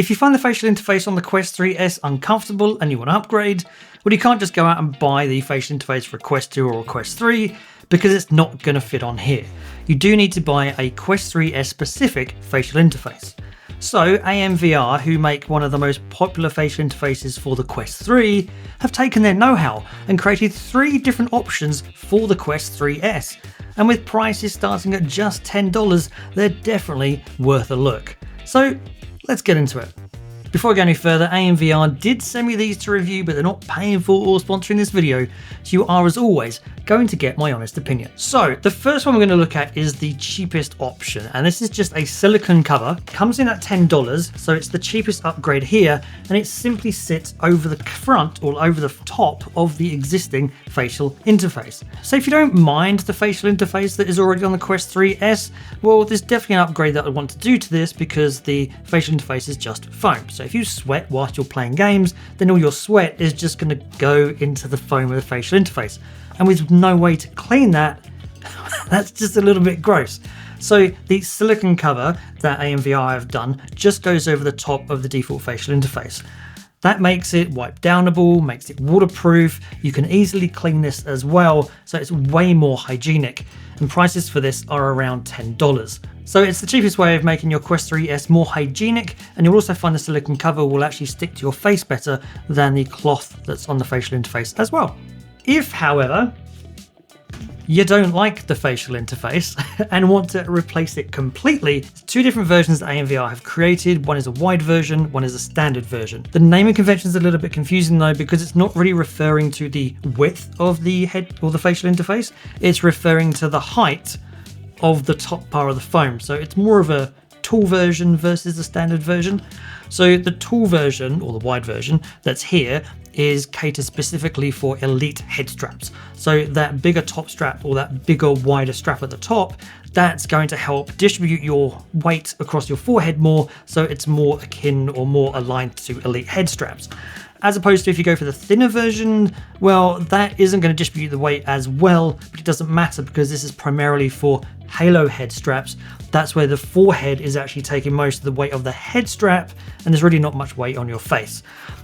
If you find the facial interface on the Quest 3S uncomfortable and you want to upgrade, well, you can't just go out and buy the facial interface for a Quest 2 or a Quest 3 because it's not going to fit on here. You do need to buy a Quest 3S specific facial interface. So AMVR, who make one of the most popular facial interfaces for the Quest 3, have taken their know-how and created 3 different options for the Quest 3S. And with prices starting at just $10, they're definitely worth a look. So let's get into it. Before I go any further, AMVR did send me these to review, but they're not paying for or sponsoring this video, so you are, as always, going to get my honest opinion. So the first one we're going to look at is the cheapest option, and this is just a silicone cover. Comes in at $10, so it's the cheapest upgrade here, and it simply sits over the front or over the top of the existing facial interface. So if you don't mind the facial interface that is already on the Quest 3S, well, there's definitely an upgrade that I want to do to this because the facial interface is just foam. So if you sweat whilst you're playing games, then all your sweat is just going to go into the foam of the facial interface. And with no way to clean that, that's just a little bit gross. So the silicone cover that AMVR have done just goes over the top of the default facial interface. That makes it wipe downable, makes it waterproof. You can easily clean this as well, so it's way more hygienic. And prices for this are around $10. So it's the cheapest way of making your Quest 3S more hygienic, and you'll also find the silicone cover will actually stick to your face better than the cloth that's on the facial interface as well. If, however, you don't like the facial interface and want to replace it completely, 2 different versions that AMVR have created. One is a wide version, one is a standard version. The naming convention is a little bit confusing though, because it's not really referring to the width of the head or the facial interface. It's referring to the height of the top part of the foam. So it's more of a tall version versus the standard version. So the tall version, or the wide version, that's here is catered specifically for elite head straps. So that bigger top strap, or that bigger, wider strap at the top, that's going to help distribute your weight across your forehead more, so it's more akin or more aligned to elite head straps. As opposed to if you go for the thinner version, well, that isn't going to distribute the weight as well, but it doesn't matter because this is primarily for halo head straps. That's where the forehead is actually taking most of the weight of the head strap, and there's really not much weight on your face.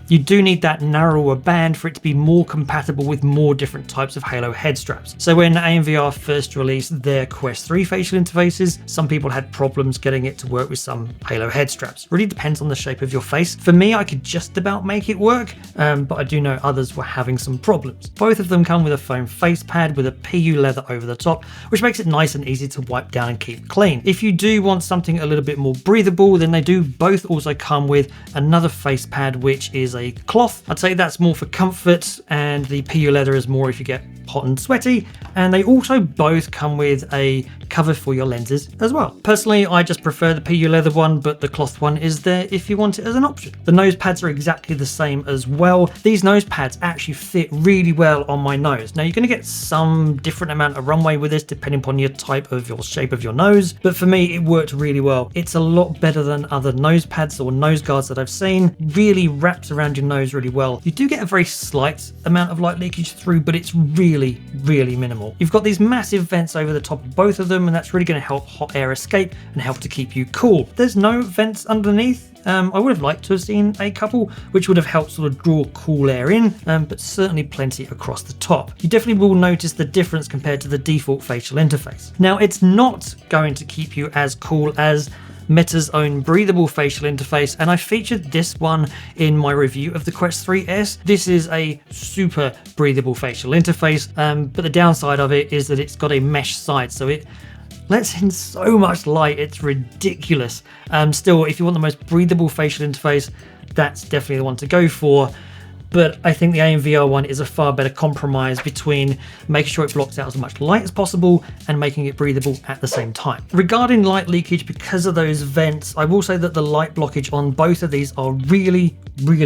You do need that narrower band for it to be more compatible with more different types of halo head straps. So when AMVR first released their Quest 3 facial interfaces, some people had problems getting it to work with some halo head straps. Really depends on the shape of your face. For me, I could just about make it work, but I do know others were having some problems. Both of them come with a foam face pad with a PU leather over the top, which makes it nice and easy to wipe down and keep clean. If you do want something a little bit more breathable, then they do both also come with another face pad, which is a cloth. I'd say that's more for comfort, and the PU leather is more if you get hot and sweaty. And they also both come with a cover for your lenses as well. Personally, I just prefer the PU leather one, but the cloth one is there if you want it as an option. The nose pads are exactly the same as well. These nose pads actually fit really well on my nose. Now you're going to get some different amount of runway with this depending upon your type of your shape of your nose, but for me it worked really well. It's a lot better than other nose pads or nose guards that I've seen. Really wraps around your nose really well. You do get a very slight amount of light leakage through, but it's really minimal. You've got these massive vents over the top of both of them, and that's really going to help hot air escape and help to keep you cool. There's no vents underneath. I would have liked to have seen a couple, which would have helped sort of draw cool air in, but certainly plenty across the top. You definitely will notice the difference compared to the default facial interface. Now, it's not going to keep you as cool as Meta's own breathable facial interface, and I featured this one in my review of the Quest 3S. This is a super breathable facial interface, but the downside of it is that it's got a mesh side, so it lets in so much light, it's ridiculous. Still, if you want the most breathable facial interface, that's definitely the one to go for. But I think the AMVR one is a far better compromise between making sure it blocks out as much light as possible and making it breathable at the same time. Regarding light leakage, because of those vents, I will say that the light blockage on both of these are really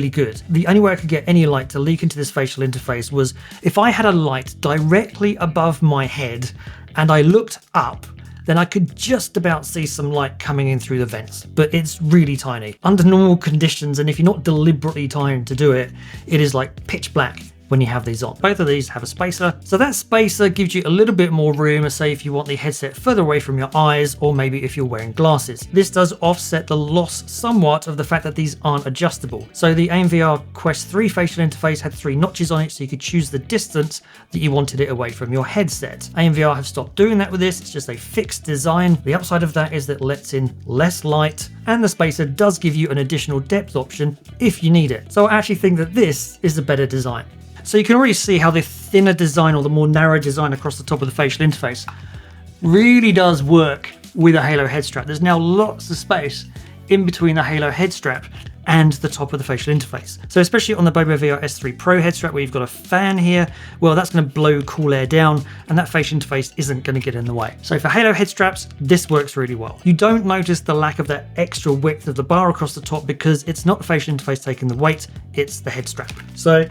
good. The only way I could get any light to leak into this facial interface was if I had a light directly above my head and I looked up, then I could just about see some light coming in through the vents, but it's really tiny. Under normal conditions, and if you're not deliberately trying to do it, it is like pitch black when you have these on. Both of these have a spacer. So that spacer gives you a little bit more room, say if you want the headset further away from your eyes, or maybe if you're wearing glasses. This does offset the loss somewhat of the fact that these aren't adjustable. So the AMVR Quest 3 facial interface had 3 notches on it, so you could choose the distance that you wanted it away from your headset. AMVR have stopped doing that with this. It's just a fixed design. The upside of that is that it lets in less light, and the spacer does give you an additional depth option if you need it. So I actually think that this is a better design. So you can already see how the thinner design, or the more narrow design across the top of the facial interface, really does work with a Halo head strap. There's now lots of space in between the Halo head strap and the top of the facial interface. So especially on the Bobo VR S3 Pro head strap, where you've got a fan here, well, that's going to blow cool air down, and that facial interface isn't going to get in the way. So for Halo head straps, this works really well. You don't notice the lack of that extra width of the bar across the top, because it's not the facial interface taking the weight, it's the head strap. So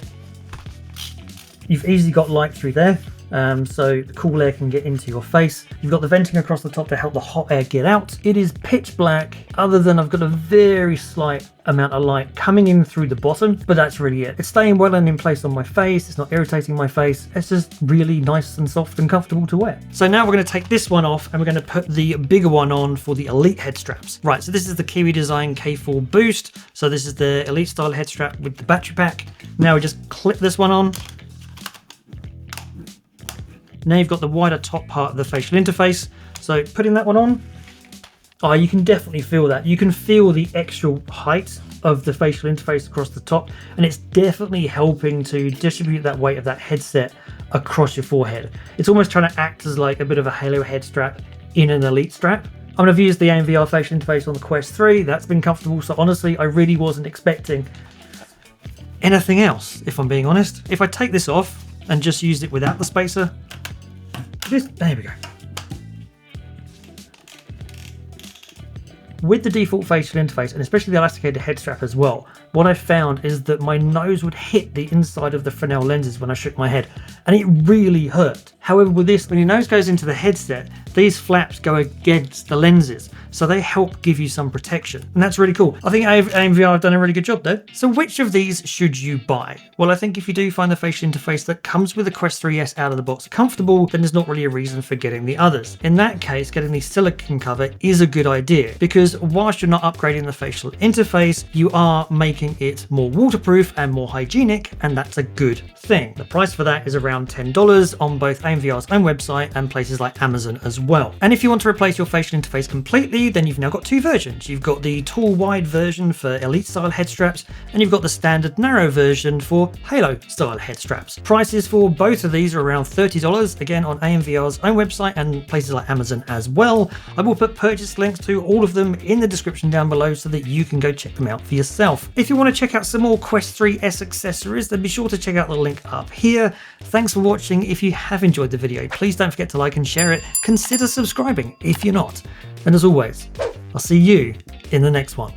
you've easily got light through there. So the cool air can get into your face. You've got the venting across the top to help the hot air get out. It is pitch black, other than I've got a very slight amount of light coming in through the bottom, but that's really it. It's staying well and in place on my face. It's not irritating my face. It's just really nice and soft and comfortable to wear. So now we're going to take this one off, and we're going to put the bigger one on for the Elite head straps. Right, so this is the Kiwi Design K4 Boost. So this is the Elite style head strap with the battery pack. Now we just clip this one on. Now you've got the wider top part of the facial interface. So putting that one on, oh, you can definitely feel that. You can feel the extra height of the facial interface across the top, and it's definitely helping to distribute that weight of that headset across your forehead. It's almost trying to act as like a bit of a Halo head strap in an Elite strap. I mean, I've used the AMVR facial interface on the Quest 3. That's been comfortable. So honestly, I really wasn't expecting anything else, if I'm being honest. If I take this off and just used it without the spacer, there we go. With the default facial interface, and especially the elasticated head strap as well, what I found is that my nose would hit the inside of the Fresnel lenses when I shook my head, and it really hurt. However, with this, when your nose goes into the headset, these flaps go against the lenses, so they help give you some protection, and that's really cool. I think AMVR have done a really good job there. So which of these should you buy? Well, I think if you do find the facial interface that comes with the Quest 3S out of the box comfortable, then there's not really a reason for getting the others. In that case, getting the silicone cover is a good idea, because whilst you're not upgrading the facial interface, you are making it more waterproof and more hygienic, and that's a good thing. The price for that is around $10 on both AMVR's own website and places like Amazon as well. And if you want to replace your facial interface completely, then you've now got 2 versions. You've got the tall wide version for Elite style head straps, and you've got the standard narrow version for Halo style head straps. Prices for both of these are around $30, again on AMVR's own website and places like Amazon as well. I will put purchase links to all of them in the description down below so that you can go check them out for yourself. If you want to check out some more Quest 3S accessories, then be sure to check out the link up here. Thanks for watching. If you have enjoyed the video, please don't forget to like and share it. Consider subscribing if you're not. And as always, I'll see you in the next one.